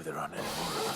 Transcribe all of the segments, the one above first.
know there aren't any more of them.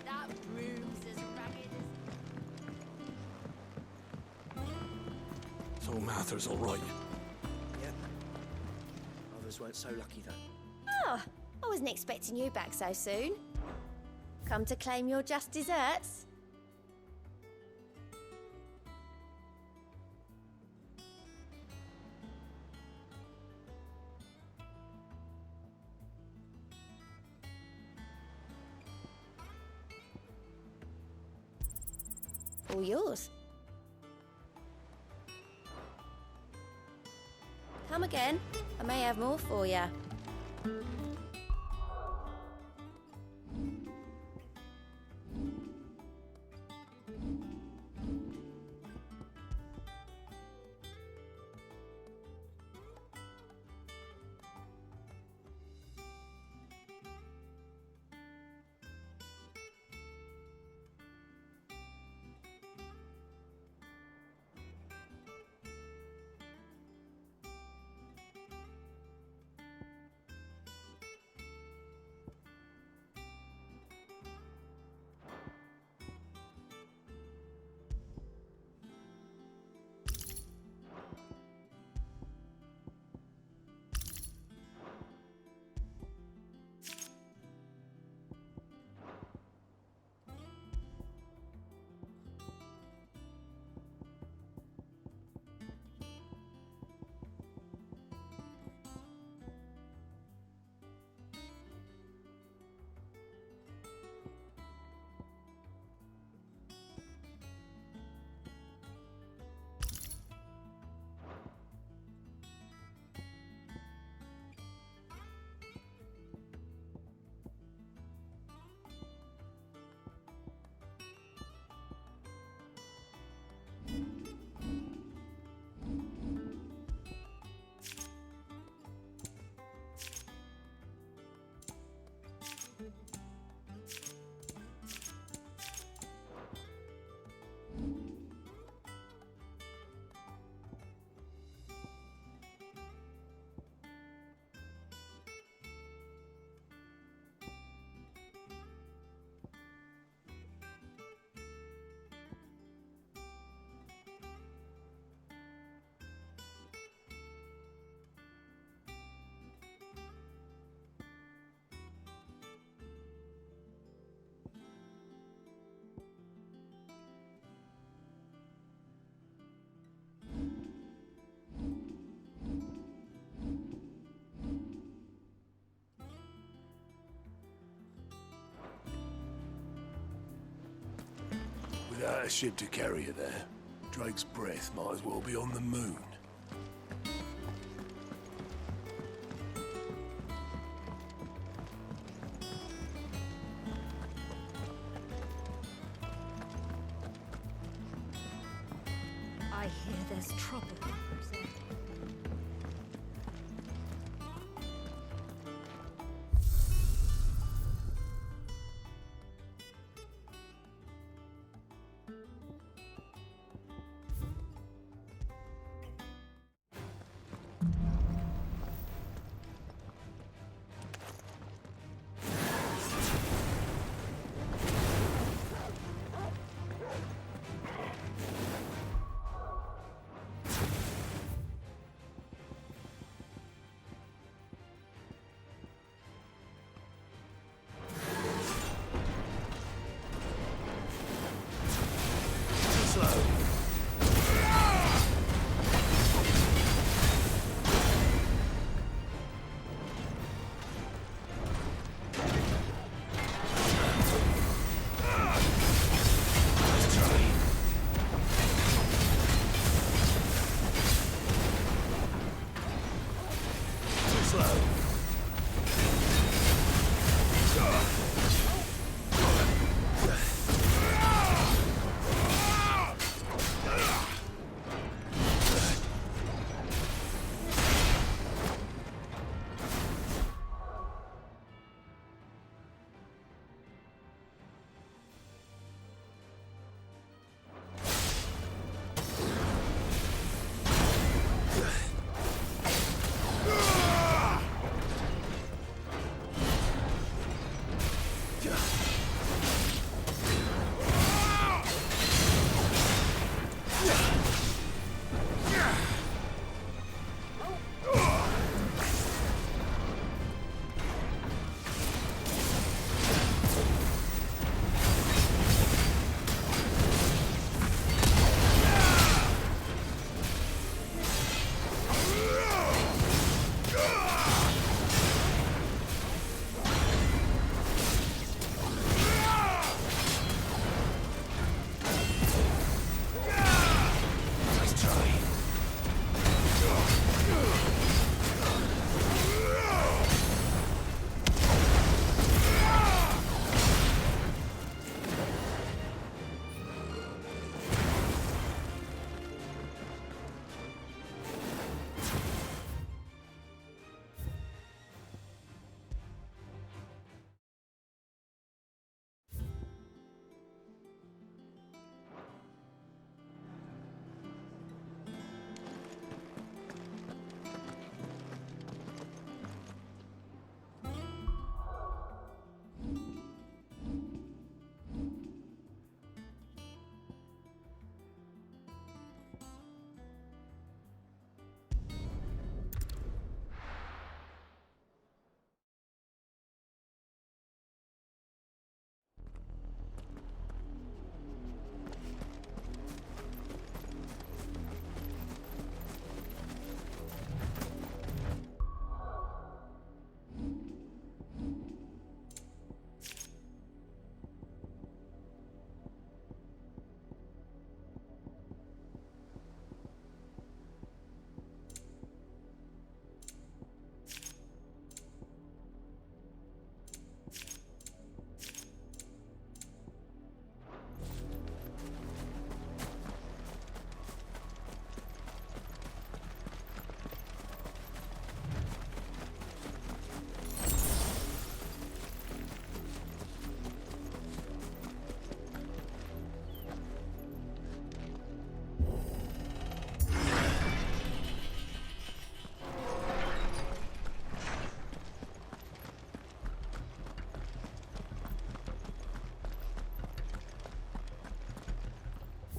That room's as ragged as... So Mather's all right. Yep. Others weren't so lucky, though. Oh, I wasn't expecting you back so soon. Come to claim your just desserts? All yours. Come again. I may have more for you. Without a ship to carry you there, Drake's breath might as well be on the moon. There's trouble.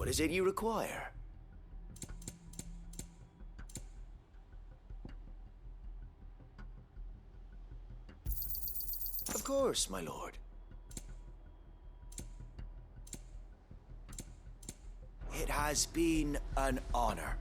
What is it you require? Of course, my lord. It has been an honor.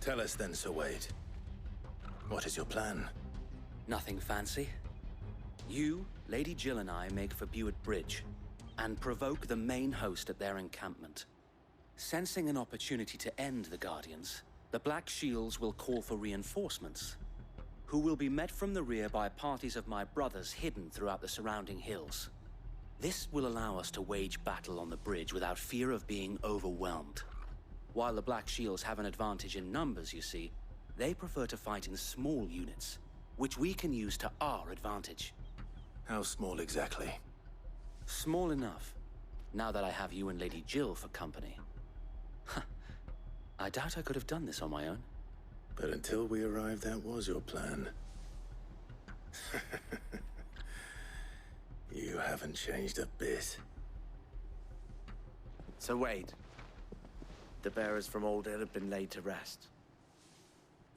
Tell us then, Sir Wade. What is your plan? Nothing fancy. You, Lady Jill and I make for Buett Bridge and provoke the main host at their encampment. Sensing an opportunity to end the Guardians, the Black Shields will call for reinforcements, who will be met from the rear by parties of my brothers hidden throughout the surrounding hills. This will allow us to wage battle on the bridge without fear of being overwhelmed. While the Black Shields have an advantage in numbers, you see, they prefer to fight in small units, which we can use to our advantage. How small exactly? Small enough, now that I have you and Lady Jill for company. I doubt I could have done this on my own. But until we arrived, that was your plan. You haven't changed a bit. So Wade, the bearers from Old Hill have been laid to rest.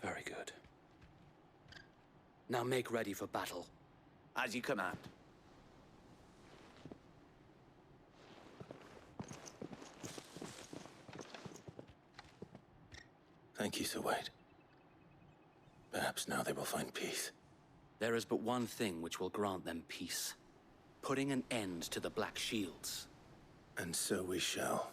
Very good. Now make ready for battle. As you command. Thank you, Sir Wade. Perhaps now they will find peace. There is but one thing which will grant them peace. Putting an end to the Black Shields. And so we shall.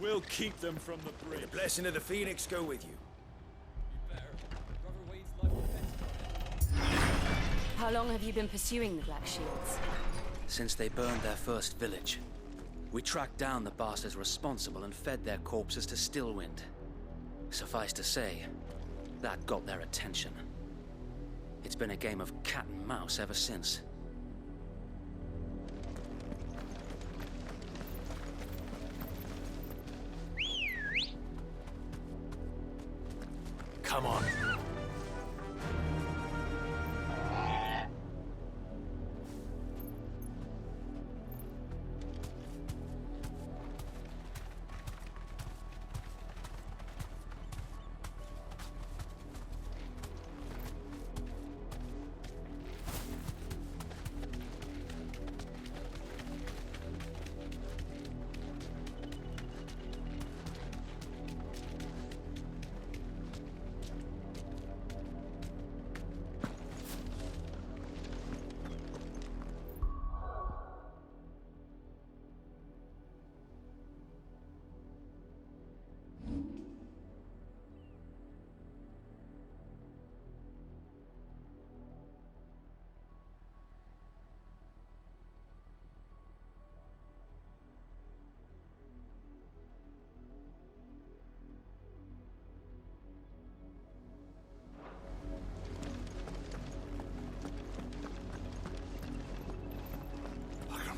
We'll keep them from the bridge. The blessing of the Phoenix go with you. How long have you been pursuing the Black Shields? Since they burned their first village. We tracked down the bastards responsible and fed their corpses to Stillwind. Suffice to say, that got their attention. It's been a game of cat and mouse ever since. Come on.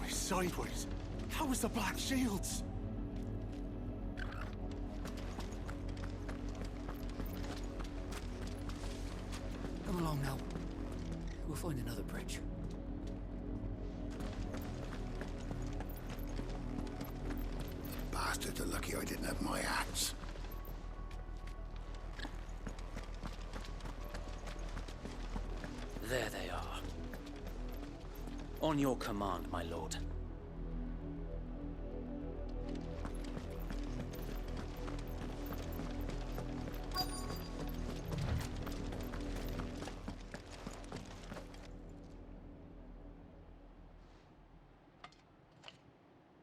Sideways. How was the Black Shields? Come along now. We'll find another bridge. Bastards are lucky I didn't have my axe. There they are. On your command, my lord.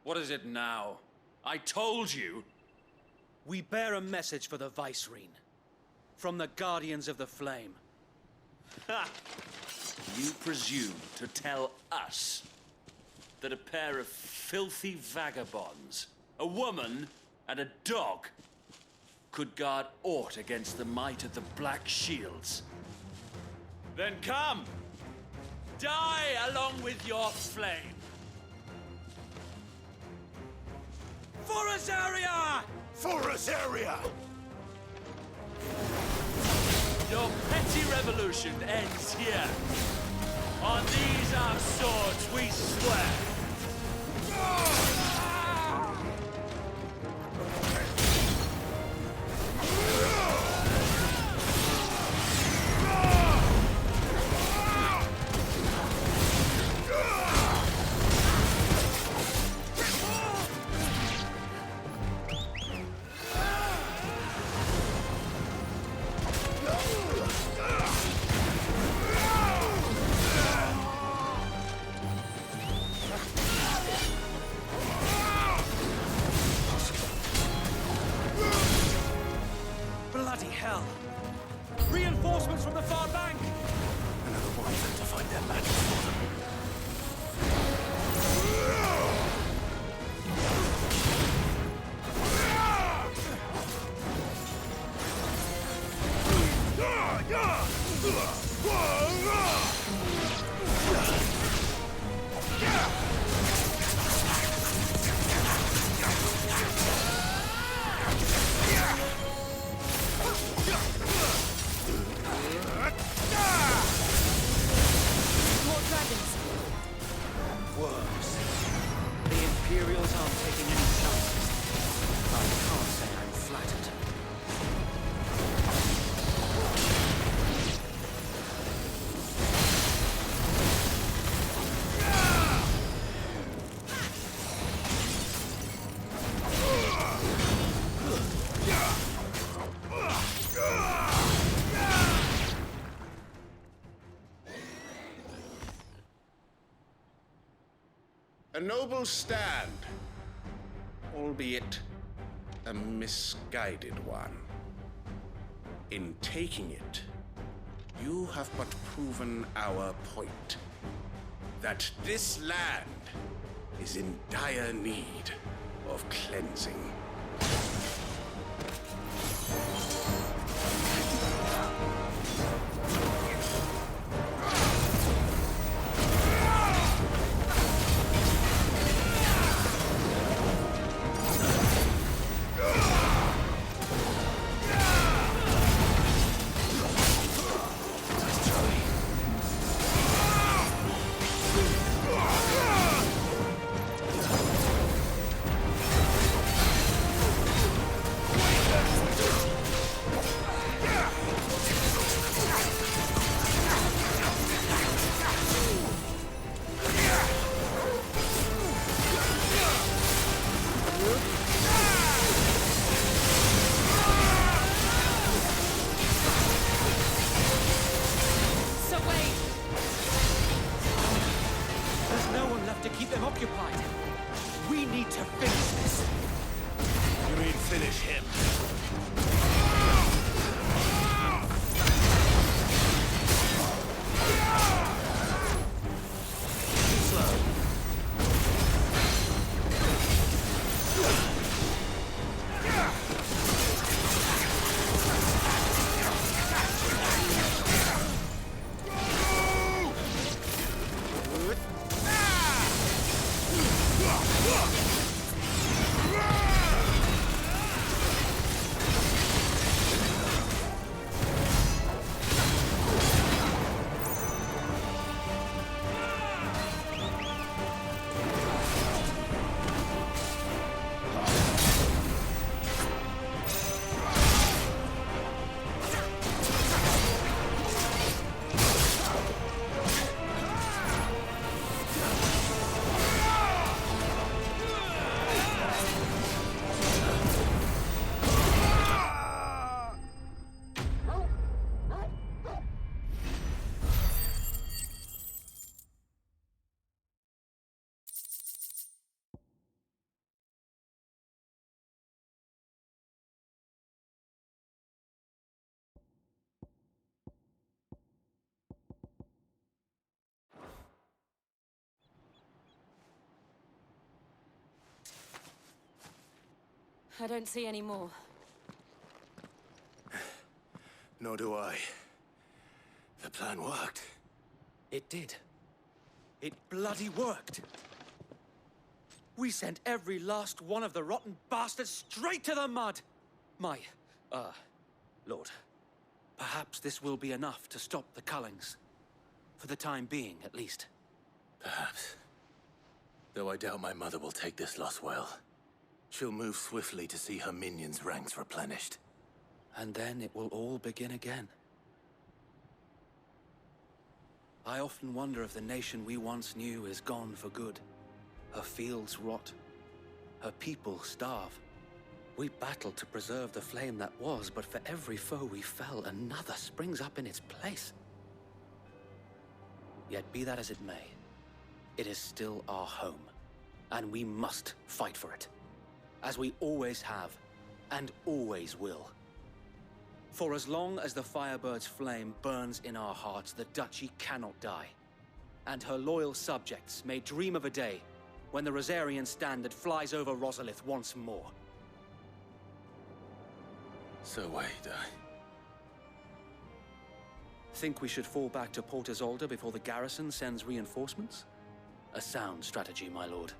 What is it now? I told you! We bear a message for the Vicereine. From the Guardians of the Flame. Ha! You presume to tell us that a pair of filthy vagabonds, a woman and a dog, could guard aught against the might of the Black Shields? Then come! Die along with your flame! For Azaria! For Azaria! Your petty revolution ends here. On these our swords we swear. Bloody hell! Reinforcements from the far bank! Another one to find their magic for them. More dragons. Worse. The Imperials aren't taking any chances. I can't say I'm flattered. A noble stand, albeit a misguided one. In taking it, you have but proven our point. That this land is in dire need of cleansing. So wait. There's no one left to keep them occupied. We need to finish this. You mean finish him? I don't see any more. Nor do I. The plan worked. It did. It bloody worked. We sent every last one of the rotten bastards straight to the mud! Lord, perhaps this will be enough to stop the Cullings. For the time being, at least. Perhaps. Though I doubt my mother will take this loss well. She'll move swiftly to see her minions' ranks replenished. And then it will all begin again. I often wonder if the nation we once knew is gone for good. Her fields rot. Her people starve. We battled to preserve the flame that was, but for every foe we fell, another springs up in its place. Yet be that as it may, it is still our home, and we must fight for it, as we always have, and always will. For as long as the Firebird's flame burns in our hearts, the Duchy cannot die, and her loyal subjects may dream of a day when the Rosarian standard flies over Rosalith once more. So wait, Think we should fall back to Port Isolde before the garrison sends reinforcements? A sound strategy, my lord.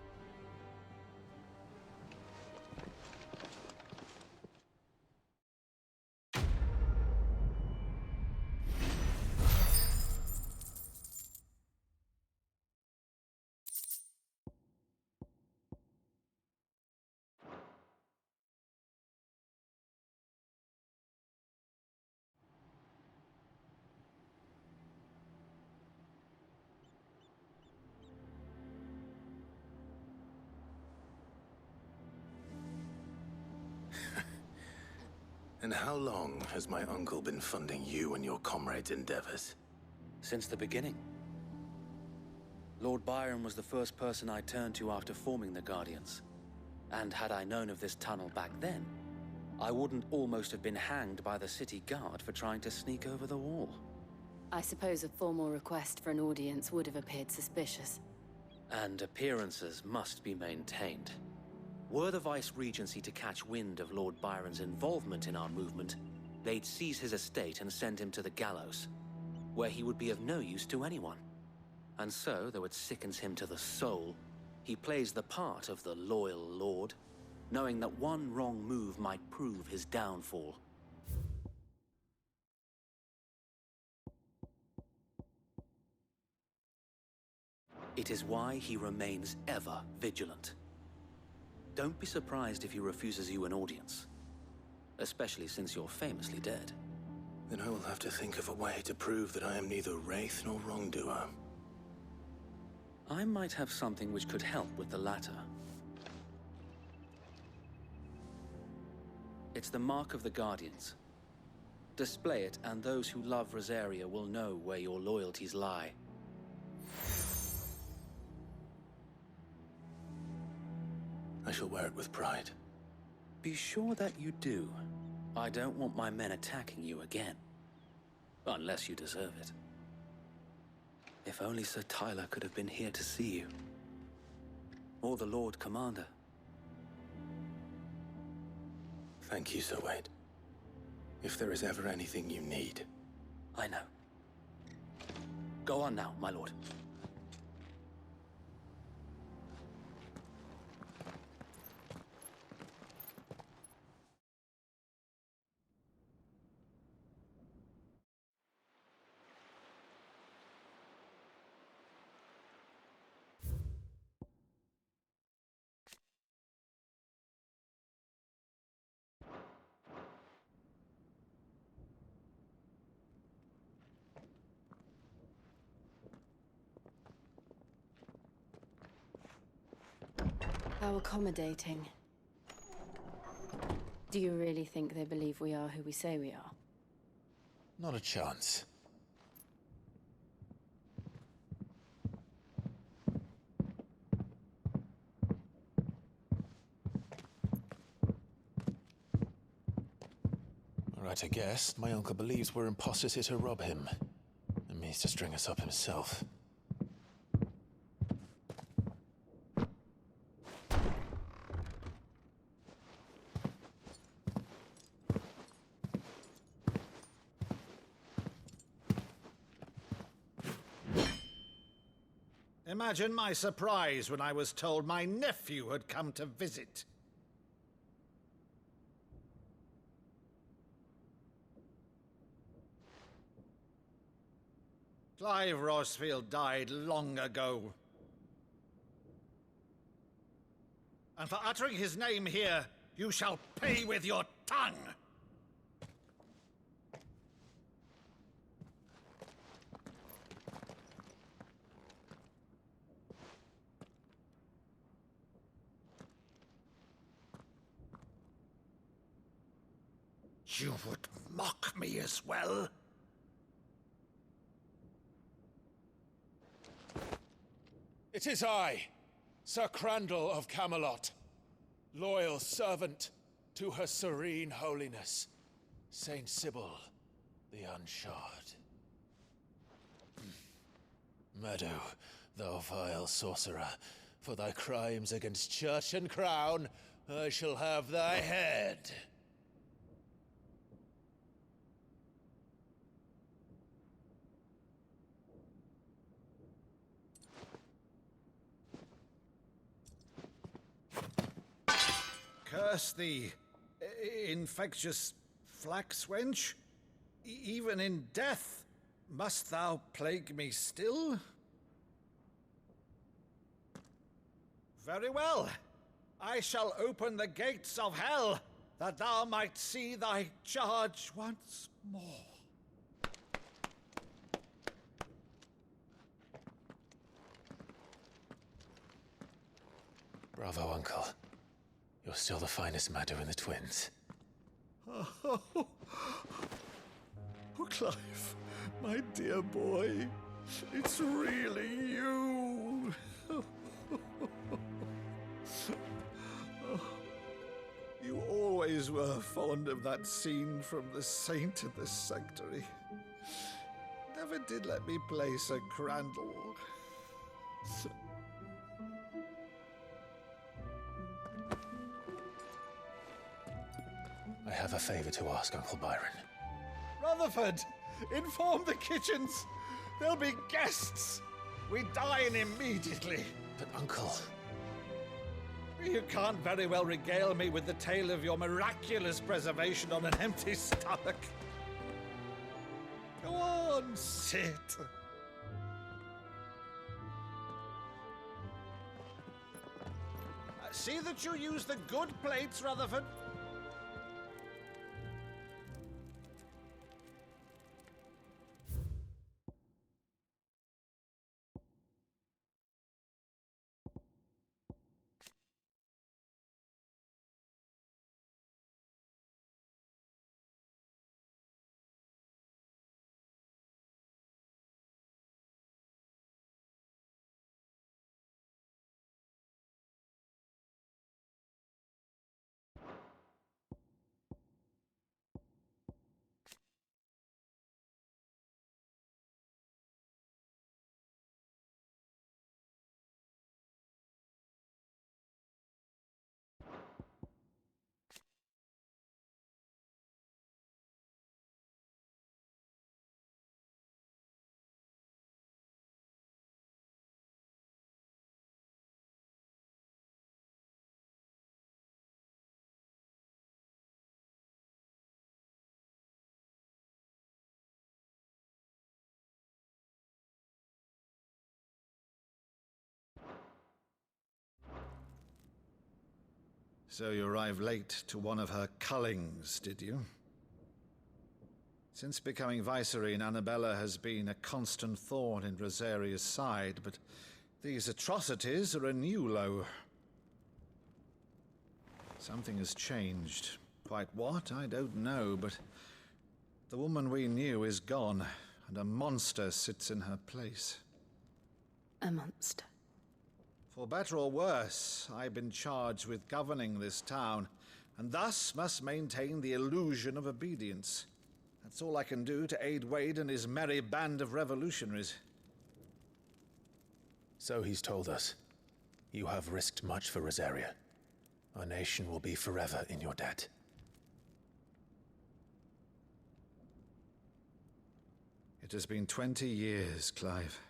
And how long has my uncle been funding you and your comrades' endeavors? Since the beginning. Lord Byron was the first person I turned to after forming the Guardians. And had I known of this tunnel back then, I wouldn't almost have been hanged by the city guard for trying to sneak over the wall. I suppose a formal request for an audience would have appeared suspicious. And appearances must be maintained. Were the Vice-Regency to catch wind of Lord Byron's involvement in our movement, they'd seize his estate and send him to the gallows, where he would be of no use to anyone. And so, though it sickens him to the soul, he plays the part of the loyal lord, knowing that one wrong move might prove his downfall. It is why he remains ever vigilant. Don't be surprised if he refuses you an audience, especially since you're famously dead. Then I will have to think of a way to prove that I am neither wraith nor wrongdoer. I might have something which could help with the latter. It's the mark of the Guardians. Display it, and those who love Rosaria will know where your loyalties lie. I shall wear it with pride. Be sure that you do. I don't want my men attacking you again. Unless you deserve it. If only Sir Tyler could have been here to see you. Or the Lord Commander. Thank you, Sir Wade. If there is ever anything you need. I know. Go on now, my lord. How accommodating. Do you really think they believe we are who we say we are? Not a chance. Right, I guess. My uncle believes we're imposters here to rob him. And means to string us up himself. Imagine my surprise when I was told my nephew had come to visit. Clive Rosfield died long ago. And for uttering his name here, you shall pay with your tongue! You would mock me as well? It is I, Sir Crandall of Camelot, loyal servant to Her Serene Holiness, Saint Sybil the Unshod. Meadow, thou vile sorcerer, for thy crimes against church and crown, I shall have thy head. Curse thee, infectious flax wench. Even in death, must thou plague me still? Very well. I shall open the gates of hell, that thou might see thy charge once more. Bravo, Uncle. You're still the finest Meadow in the twins. Oh, Clive, my dear boy, it's really you. You always were fond of that scene from The Saint of the Sanctuary. Never did let me play Sir Crandall. I have a favor to ask, Uncle Byron. Rutherford, inform the kitchens. There'll be guests. We dine immediately. But, Uncle... You can't very well regale me with the tale of your miraculous preservation on an empty stomach. Go on, sit. See that you use the good plates, Rutherford. So you arrived late to one of her cullings, did you? Since becoming Vicereine, Annabella has been a constant thorn in Rosaria's side, but these atrocities are a new low. Something has changed. Quite what, I don't know, but the woman we knew is gone, and a monster sits in her place. A monster. For better or worse, I've been charged with governing this town, and thus must maintain the illusion of obedience. That's all I can do to aid Wade and his merry band of revolutionaries. So he's told us. You have risked much for Rosaria. Our nation will be forever in your debt. It has been 20 years, Clive.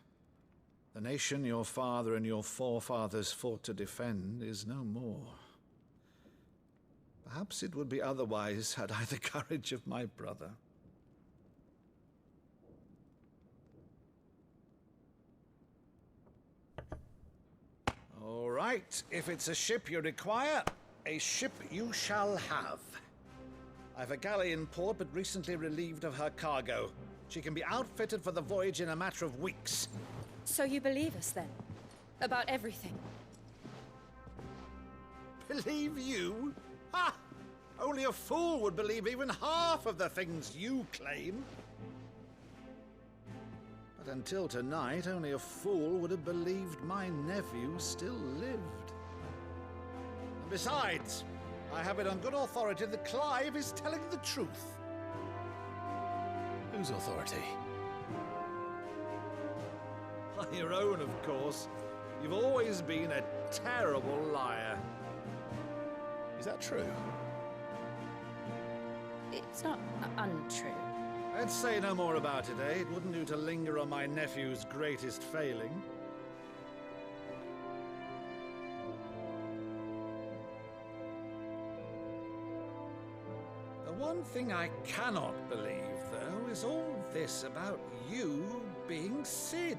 The nation your father and your forefathers fought to defend is no more. Perhaps it would be otherwise had I the courage of my brother. All right, if it's a ship you require, a ship you shall have. I've a galley in port, but recently relieved of her cargo. She can be outfitted for the voyage in a matter of weeks. So you believe us, then? About everything? Believe you? Ha! Only a fool would believe even half of the things you claim. But until tonight, only a fool would have believed my nephew still lived. And besides, I have it on good authority that Clive is telling the truth. Whose authority? On your own, of course. You've always been a terrible liar. Is that true? It's not untrue. Let's say no more about it, eh? It wouldn't do to linger on my nephew's greatest failing. The one thing I cannot believe, though, is all this about you being Sid.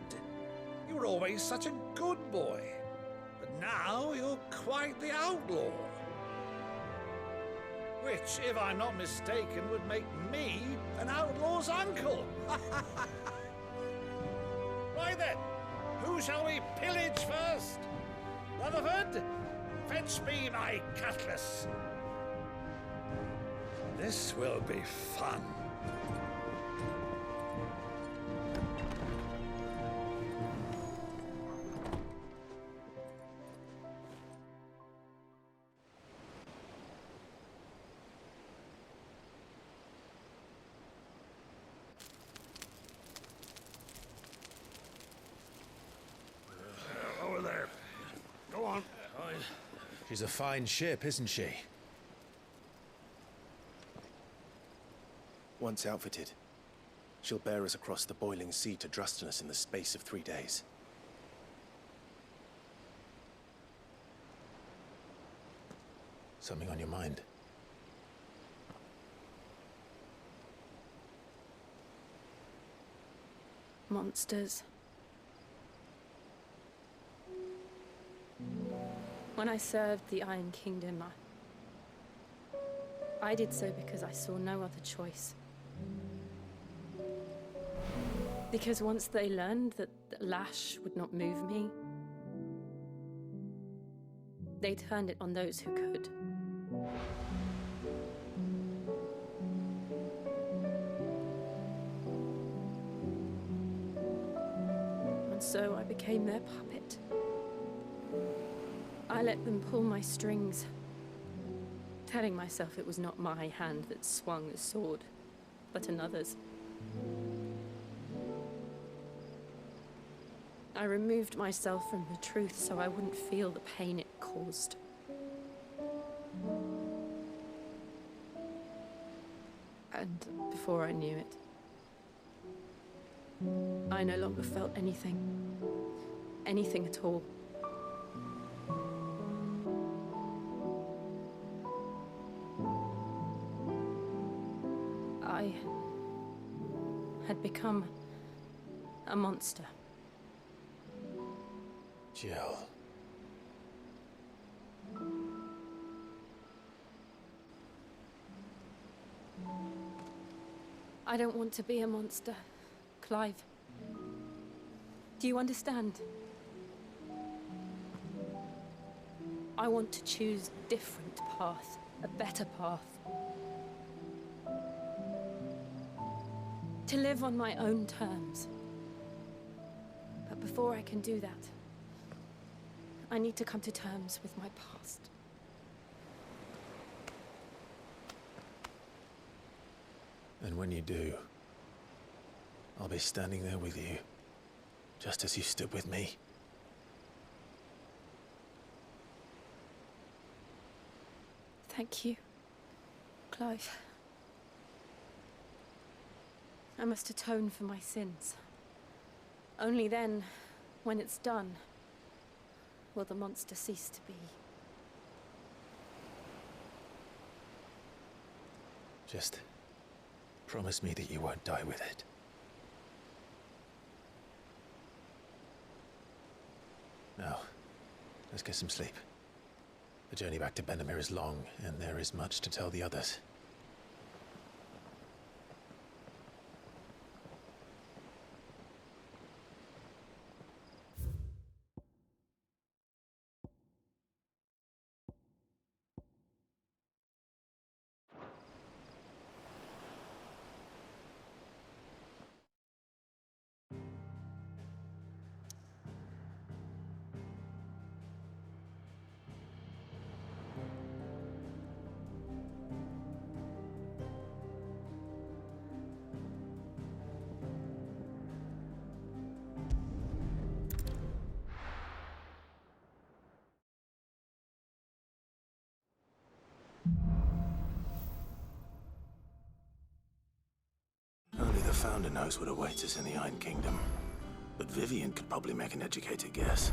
You were always such a good boy, but now you're quite the outlaw. Which, if I'm not mistaken, would make me an outlaw's uncle. Right then, who shall we pillage first? Rutherford, fetch me my cutlass. This will be fun. Over there. Go on. She's a fine ship, isn't she? Once outfitted, she'll bear us across the boiling sea to Drustenus in the space of 3 days. Something on your mind? Monsters. When I served the Iron Kingdom, I did so because I saw no other choice. Because once they learned that the lash would not move me, they turned it on those who could. And so I became their puppet. I let them pull my strings, telling myself it was not my hand that swung the sword, but another's. I removed myself from the truth so I wouldn't feel the pain it caused. And before I knew it, I no longer felt anything. Anything at all. I had become a monster. Jill. I don't want to be a monster, Clive. Do you understand? I want to choose a different path, a better path. To live on my own terms. But before I can do that, I need to come to terms with my past. And when you do, I'll be standing there with you, just as you stood with me. Thank you, Clive. I must atone for my sins. Only then When it's done, will the monster cease to be? Just promise me that you won't die with it. Now, let's get some sleep. The journey back to Benamir is long, and there is much to tell the others. Only the Founder knows what awaits us in the Iron Kingdom. But Vivian could probably make an educated guess.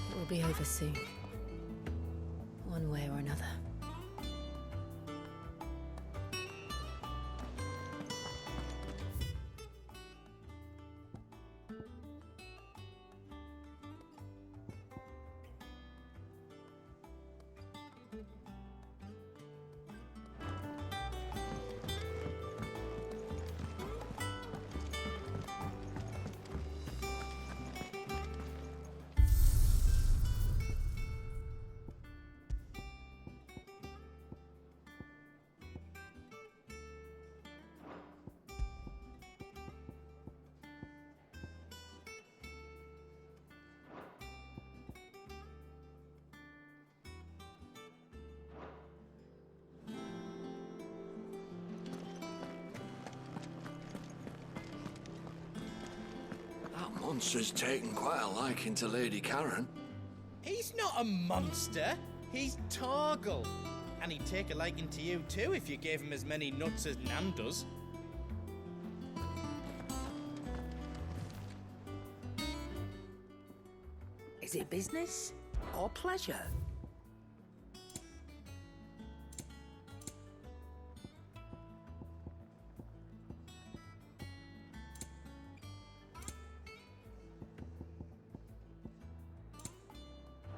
It will be over soon. One way or another. That monster's taken quite a liking to Lady Karen. He's not a monster. He's Torgal. And he'd take a liking to you too if you gave him as many nuts as Nan does. Is it business or pleasure?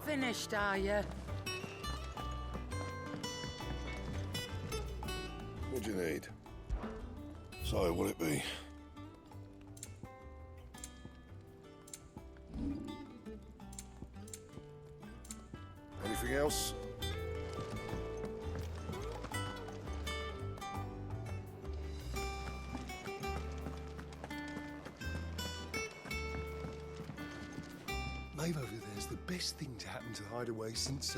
Finished, are you? What do you need? So, will it be? Anything else? best thing to happen to Hideaway since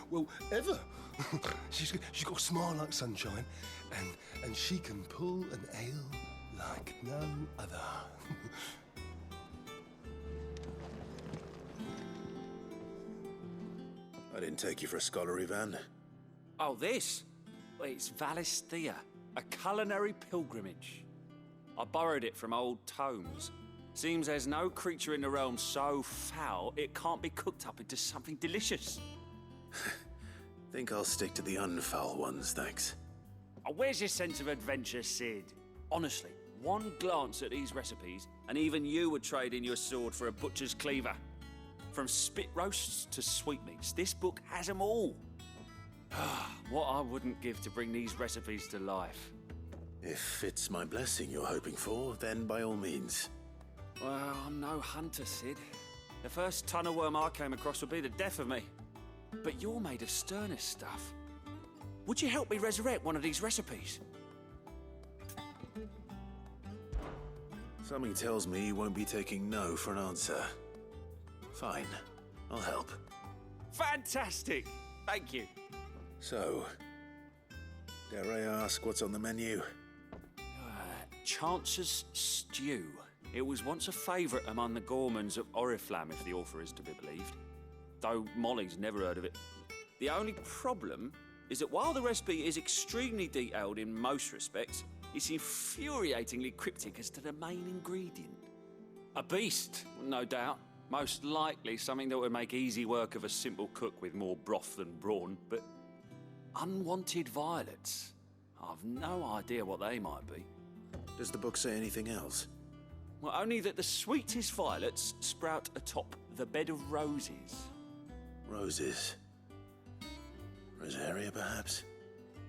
well, ever. she's got a smile like sunshine, and she can pull an ale like no other. I didn't take you for a scholar, Ivan. Oh, this? Well, it's Valisthea, a culinary pilgrimage. I borrowed it from old tomes. Seems there's no creature in the realm so foul it can't be cooked up into something delicious. Think I'll stick to the unfoul ones, thanks. Oh, where's your sense of adventure, Sid? Honestly, one glance at these recipes, and even you would trade in your sword for a butcher's cleaver. From spit roasts to sweetmeats, this book has them all. What I wouldn't give to bring these recipes to life. If it's my blessing you're hoping for, then by all means. Well, I'm no hunter, Sid. The first ton of worm I came across would be the death of me. But you're made of sterner stuff. Would you help me resurrect one of these recipes? Something tells me you won't be taking no for an answer. Fine, I'll help. Fantastic! Thank you. So, dare I ask what's on the menu? Chance's Stew. It was once a favourite among the gourmands of Oriflamme, if the author is to be believed. Though Molly's never heard of it. The only problem is that while the recipe is extremely detailed in most respects, it's infuriatingly cryptic as to the main ingredient. A beast, no doubt. Most likely something that would make easy work of a simple cook with more broth than brawn, but unwanted violets. I've no idea what they might be. Does the book say anything else? Well, only that the sweetest violets sprout atop the bed of roses. Roses. Rosaria, perhaps?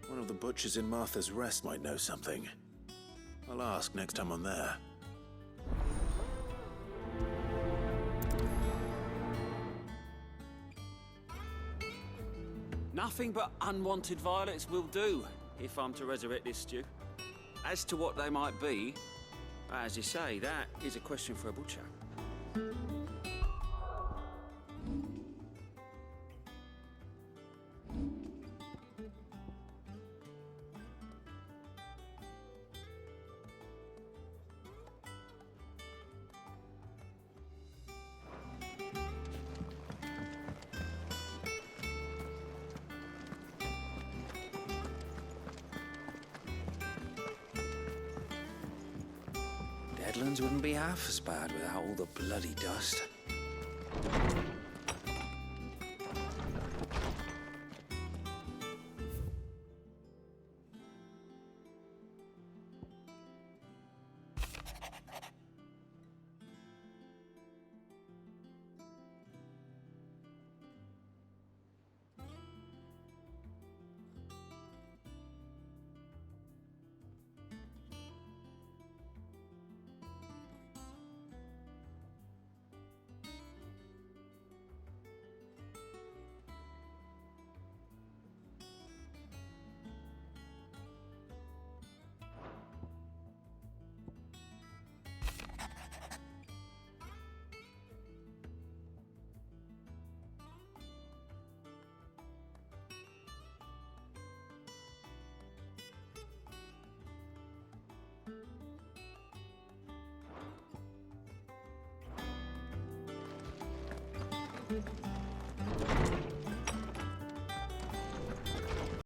One of the butchers in Martha's Rest might know something. I'll ask next time I'm there. Nothing but unwanted violets will do, if I'm to resurrect this stew. As to what they might be, as you say, that is a question for a butcher. Deadlands wouldn't be half as bad without all the bloody dust.